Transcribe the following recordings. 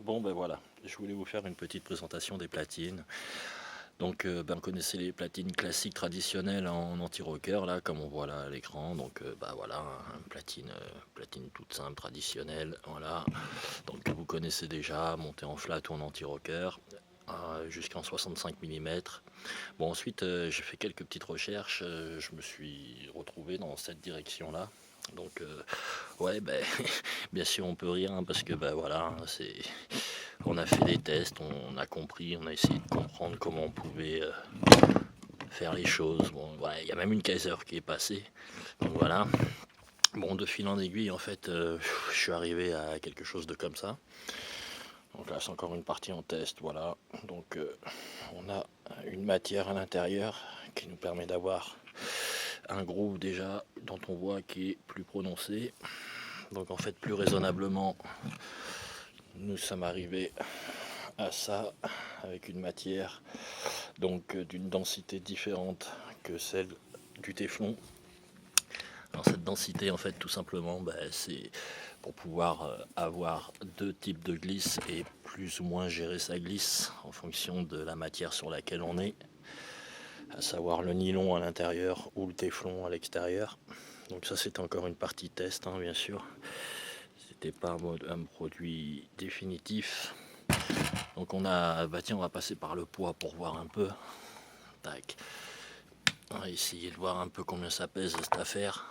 Bon ben voilà, je voulais vous faire une petite présentation des platines. Donc vous connaissez les platines classiques traditionnelles en anti-rocker là, comme on voit là à l'écran. Donc voilà, une platine toute simple, traditionnelle, voilà. Donc vous connaissez déjà, montée en flat ou en anti-rocker, jusqu'en 65 mm. Bon ensuite j'ai fait quelques petites recherches, je me suis retrouvé dans cette direction là. Donc ouais bien sûr on peut rire hein, parce que voilà, on a fait des tests, on a compris, on a essayé de comprendre comment on pouvait faire les choses. Bon voilà, il y a même une Kaiser qui est passée. Donc voilà. Bon, de fil en aiguille en fait je suis arrivé à quelque chose de comme ça. Donc là c'est encore une partie en test, voilà. Donc on a une matière à l'intérieur qui nous permet d'avoir un groove déjà dont on voit qui est plus prononcé. Donc en fait plus raisonnablement nous sommes arrivés à ça avec une matière donc d'une densité différente que celle du téflon. Alors cette densité en fait tout simplement c'est pour pouvoir avoir deux types de glisse et plus ou moins gérer sa glisse en fonction de la matière sur laquelle on est, à savoir le nylon à l'intérieur ou le téflon à l'extérieur. Donc ça c'est encore une partie test hein, bien sûr, c'était pas un produit définitif. Donc on a tiens, on va passer par le poids pour voir un peu. Tac, on va essayer de voir un peu combien ça pèse cette affaire.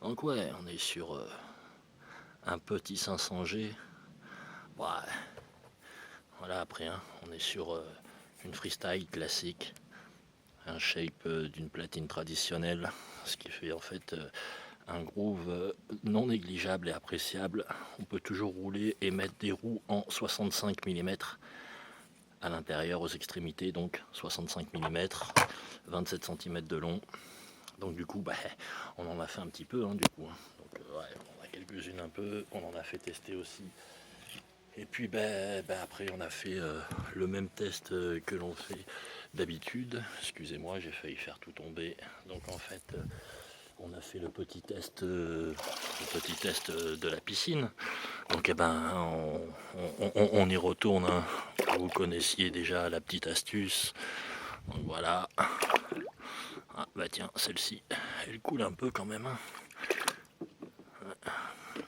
Donc ouais, on est sur un petit 500G. Ouais. Voilà, après hein, on est sur une freestyle classique, un shape d'une platine traditionnelle, ce qui fait en fait un groove non négligeable et appréciable. On peut toujours rouler et mettre des roues en 65 mm à l'intérieur, aux extrémités, donc 65 mm, 27 cm de long. Donc du coup on en a fait un petit peu hein, du coup hein. Donc ouais, on a quelques-unes un peu, on en a fait tester aussi. Et puis après on a fait le même test que l'on fait d'habitude. Excusez-moi, j'ai failli faire tout tomber. Donc en fait on a fait le petit test de la piscine. Donc on y retourne hein. Vous connaissiez déjà la petite astuce. Donc voilà. Ah tiens, celle-ci elle coule un peu quand même hein.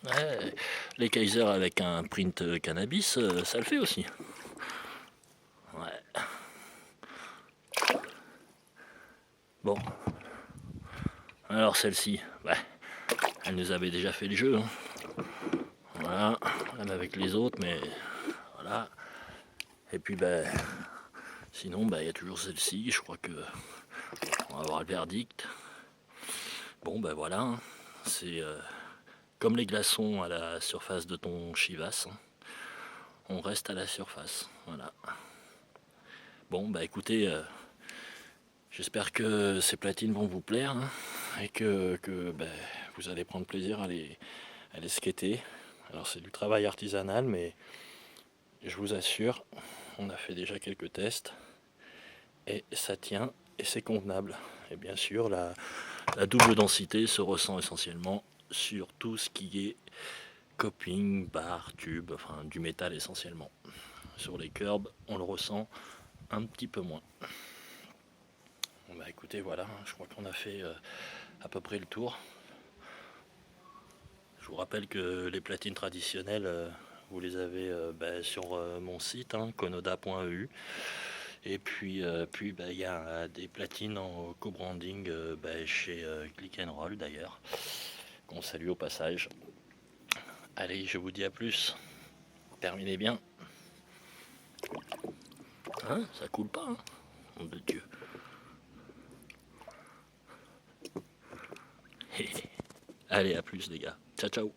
Ouais, les Kaiser avec un print cannabis, ça le fait aussi. Ouais. Bon. Alors celle-ci, elle nous avait déjà fait le jeu. Hein. Voilà, même avec les autres, mais voilà. Et puis sinon il y a toujours celle-ci, je crois que on va avoir le verdict. Bon voilà, hein. C'est comme les glaçons à la surface de ton Chivas. Hein. On reste à la surface, voilà. Bon écoutez, j'espère que ces platines vont vous plaire hein, et que vous allez prendre plaisir à les skater. Alors c'est du travail artisanal, mais je vous assure, on a fait déjà quelques tests et ça tient et c'est convenable. Et bien sûr, la double densité se ressent essentiellement sur tout ce qui est coping, barre, tube, enfin du métal essentiellement. Sur les curbs, on le ressent un petit peu moins. Bon, écoutez, voilà, je crois qu'on a fait à peu près le tour. Je vous rappelle que les platines traditionnelles, vous les avez sur mon site, hein, konoda.eu. Et puis il y a des platines en co-branding chez Click and Roll d'ailleurs, qu'on salue au passage. Allez, je vous dis à plus. Terminez bien. Hein, ça coule pas, hein, nom de Dieu. Allez, à plus les gars. Ciao, ciao.